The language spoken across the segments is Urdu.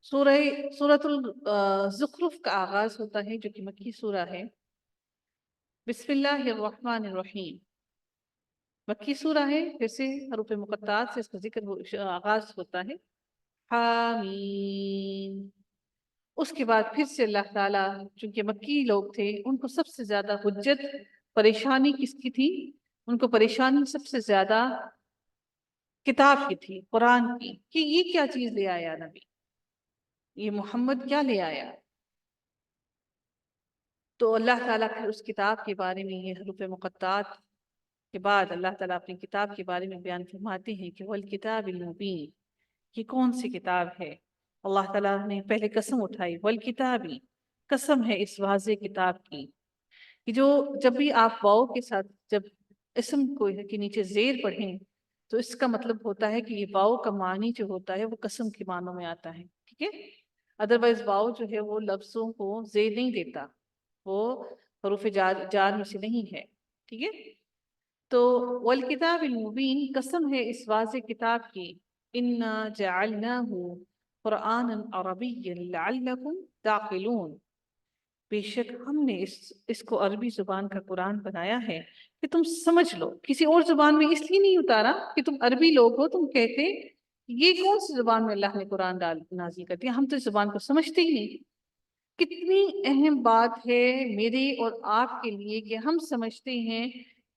سورہ سورۃ الزخرف کا آغاز ہوتا ہے جو کہ مکی سورہ ہے۔ بسم اللہ الرحمن الرحیم، مکی سورہ ہے، پھر سے حروف مقطعات سے اس کا ذکر آغاز ہوتا ہے۔ حامیم، اس کے بعد پھر سے اللہ تعالیٰ، چونکہ مکی لوگ تھے، ان کو سب سے زیادہ حجت پریشانی کس کی تھی؟ ان کو پریشانی سب سے زیادہ کتاب کی تھی، قرآن کی، کہ یہ کیا چیز لے آیا نبی، یہ محمد کیا لے آیا؟ تو اللہ تعالیٰ پھر اس کتاب کے بارے میں، یہ حروف مقطعات کے بعد اللہ تعالیٰ اپنی کتاب کے بارے میں بیان فرماتے ہیں کہ والکتاب المبین، یہ کون سی کتاب ہے؟ اللہ تعالیٰ نے پہلے قسم اٹھائی، والکتابی، قسم ہے اس واضح کتاب کی، کہ جو جب بھی آپ واو کے ساتھ جب اسم کو کے نیچے زیر پڑھیں تو اس کا مطلب ہوتا ہے کہ یہ واو کا معنی جو ہوتا ہے وہ قسم کے معنوں میں آتا ہے، ٹھیک ہے؟ ادروائز واو جو ہے وہ لفظوں کو زیر نہیں دیتا، وہ حروف جار میں سے نہیں ہے، ٹھیک ہے؟ تو والکتاب المبین، قسم ہے اس واضح کتاب کی، انا جعلناہ قرآنا عربیا لعلکم تعقلون، بے شک ہم نے اس کو عربی زبان کا قرآن بنایا ہے کہ تم سمجھ لو۔ کسی اور زبان میں اس لیے نہیں اتارا کہ تم عربی لوگ ہو، تم کہتے یہ کون سی زبان میں اللہ نے قرآن نازل کر دیا، ہم تو اس زبان کو سمجھتے ہی نہیں۔ کتنی اہم بات ہے میرے اور آپ کے لیے کہ ہم سمجھتے ہیں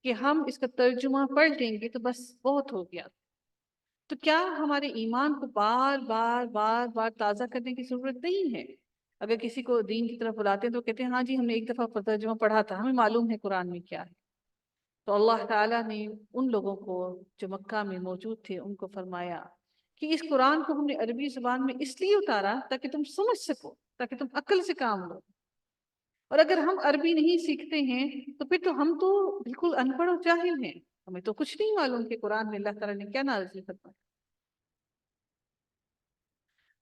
کہ ہم اس کا ترجمہ پڑھ لیں گے تو بس بہت ہو گیا۔ تو کیا ہمارے ایمان کو بار بار بار بار تازہ کرنے کی ضرورت نہیں ہے؟ اگر کسی کو دین کی طرف بلاتے ہیں تو کہتے ہیں ہاں جی ہم نے ایک دفعہ ترجمہ پڑھا تھا، ہمیں معلوم ہے قرآن میں کیا ہے۔ تو اللہ تعالیٰ نے ان لوگوں کو جو مکہ میں موجود تھے ان کو فرمایا کہ اس قرآن کو ہم نے عربی زبان میں اس لیے اتارا تاکہ تم سمجھ سکو، تاکہ تم عقل سے کام لو۔ اور اگر ہم عربی نہیں سیکھتے ہیں تو پھر تو ہم تو بالکل ان پڑھ اور جاہل ہیں، ہمیں تو کچھ نہیں معلوم کہ قرآن میں اللہ تعالیٰ نے کیا نازل فرمایا۔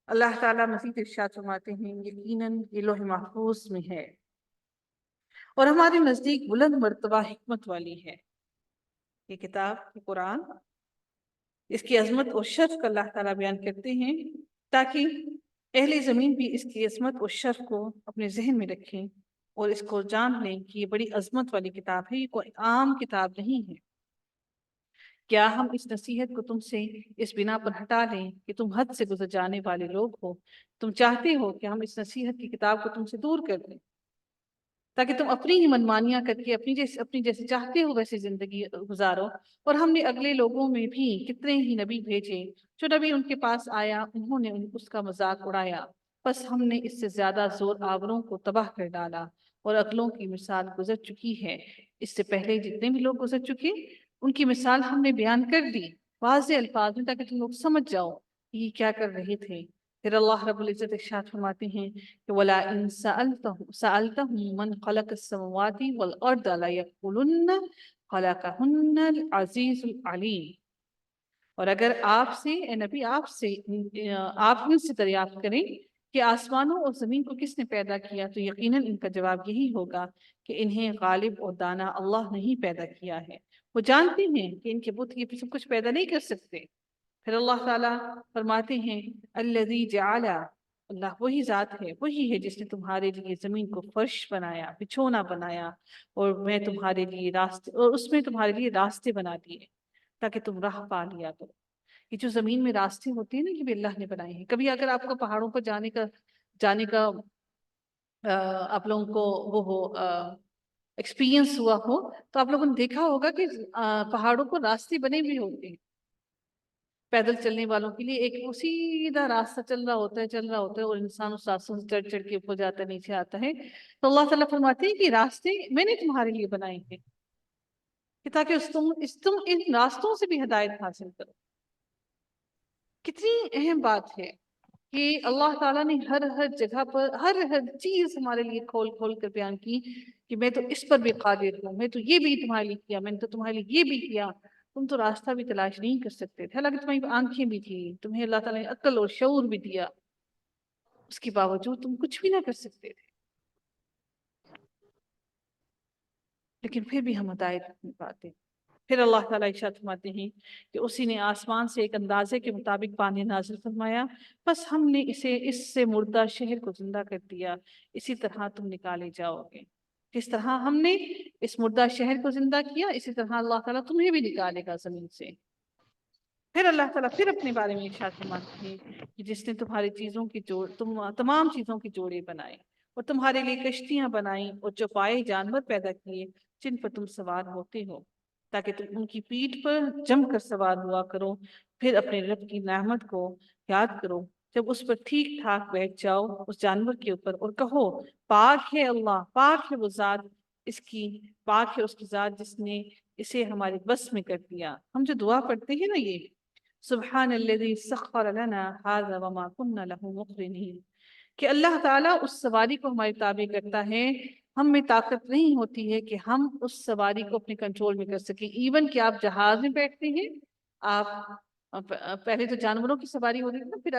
اللہ تعالیٰ مزید ارشاد فرماتے ہیں یقیناً یہ لوح محفوظ میں ہے اور ہمارے نزدیک بلند مرتبہ حکمت والی ہے۔ یہ کتاب قرآن، اس کی عظمت اور شرف کا اللہ تعالیٰ بیان کرتے ہیں تاکہ اہل زمین بھی اس کی عظمت اور شرف کو اپنے ذہن میں رکھیں اور اس کو جان لیں کہ یہ بڑی عظمت والی کتاب ہے، یہ کوئی عام کتاب نہیں ہے۔ کیا ہم اس نصیحت کو تم سے اس بنا پر ہٹا لیں کہ تم حد سے گزر جانے والے لوگ ہو؟ تم چاہتے ہو کہ ہم اس نصیحت کی کتاب کو تم سے دور کر دیں تاکہ تم اپنی ہی منمانیاں کر کے اپنی جیسے چاہتے ہو ویسے زندگی گزارو؟ اور ہم نے اگلے لوگوں میں بھی کتنے ہی نبی بھیجے، جو نبی ان کے پاس آیا انہوں نے اس کا مذاق اڑایا، بس ہم نے اس سے زیادہ زور آوروں کو تباہ کر ڈالا، اور اگلوں کی مثال گزر چکی ہے، اس سے پہلے جتنے بھی لوگ گزر چکے ان کی مثال ہم نے بیان کر دی واضح الفاظ میں تاکہ تم لوگ سمجھ جاؤ کہ یہ کیا کر رہے تھے۔ پھر اللہ رب العزت ارشاد فرماتے ہیں کہ وَلَئِن سَأَلْتَهُم مَّن خَلَقَ السَّمَاوَاتِ وَالْأَرْضَ لَيَقُولُنَّ خَلَقَهُنَّ الْعَزِيزُ الْعَلِيمُ، اور اگر آپ سے اے نبی آپ ان سے دریافت کریں کہ آسمانوں اور زمین کو کس نے پیدا کیا، تو یقیناً ان کا جواب یہی ہوگا کہ انہیں غالب اور دانا اللہ نے ہی پیدا کیا ہے، وہ جانتے ہیں کہ ان کے بت یہ سب کچھ پیدا نہیں کر سکتے۔ پھر اللہ تعالیٰ فرماتے ہیں الذی جعل، اللہ وہی ذات ہے، وہی ہے جس نے تمہارے لیے زمین کو فرش بنایا، بچھونا بنایا، اور میں تمہارے لیے راستے، اور اس میں تمہارے لیے راستے بنا دیے تاکہ تم راہ پا لیا کرو۔ یہ جو زمین میں راستے ہوتے ہیں نا یہ بھی اللہ نے بنائے ہیں۔ کبھی اگر آپ کو پہاڑوں پر جانے کا آپ لوگوں کو وہ ہو ایکسپیرینس ہوا ہو تو آپ لوگوں نے دیکھا ہوگا کہ پہاڑوں پر راستے بنے بھی ہوتے ہیں پیدل چلنے والوں کے لیے، ایک سیدھا راستہ چل رہا ہوتا ہے اور انسان اس راستوں سے چڑھ چڑھ کے اوپر جاتا ہے، نیچے آتا ہے۔ تو اللہ تعالیٰ فرماتے ہیں کہ راستے میں نے تمہارے لیے بنائے ہیں کہ تاکہ تم ان راستوں سے بھی ہدایت حاصل کرو۔ کتنی اہم بات ہے کہ اللہ تعالیٰ نے ہر جگہ پر ہر چیز ہمارے لیے کھول کھول کر بیان کی کہ میں تو اس پر بھی قادر ہوں، میں تو یہ بھی تمہارے لیے کیا، میں نے تو تمہارے لیے یہ بھی کیا، تم تو راستہ بھی تلاش نہیں کر سکتے تھے، حالانکہ تمہاری آنکھیں بھی تھی، تمہیں اللہ تعالیٰ نے عقل اور شعور بھی دیا، اس کے باوجود تم کچھ بھی نہ کر سکتے تھے، لیکن پھر بھی ہم ہدایت نہیں پاتے۔ پھر اللہ تعالیٰ ارشاد فرماتے ہیں کہ اسی نے آسمان سے ایک اندازے کے مطابق پانی نازل فرمایا، بس ہم نے اس سے مردہ شہر کو زندہ کر دیا، اسی طرح تم نکالے جاؤ گے۔ جس طرح ہم نے اس مردہ شہر کو زندہ کیا، اسی طرح اللہ تعالیٰ تمہیں بھی نکالے گا زمین سے۔ پھر اللہ تعالیٰ پھر اپنے بارے میں ارشاد فرماتے ہیں کہ جس نے تمہاری چیزوں کی تمام چیزوں کی جوڑے بنائے اور تمہارے لیے کشتیاں بنائیں اور جو پائے جانور پیدا کیے جن پر تم سوار ہوتے ہو، تاکہ تم ان کی پیٹھ پر جم کر سوار ہوا کرو، پھر اپنے رب کی نعمت کو یاد کرو جب اس پر ٹھیک ٹھاک بیٹھ جاؤ اس جانور کے اوپر، اور کہو پاک ہے اللہ، پاک ہے وہ ذات پاک ہے اس کی ذات جس نے اسے ہمارے بس میں کر دیا۔ ہم جو دعا پڑھتے ہیں نا، یہ سبحان الذی سخر لنا ھذا وما كنا له مقرنین، کہ اللہ تعالیٰ اس سواری کو ہمارے تابع کرتا ہے، ہم میں طاقت نہیں ہوتی ہے کہ ہم اس سواری کو اپنے کنٹرول میں کر سکیں۔ ایون کہ آپ جہاز میں بیٹھتے ہیں، آپ پہلے تو جانوروں کی سواری ہوتی تھی نا، پھر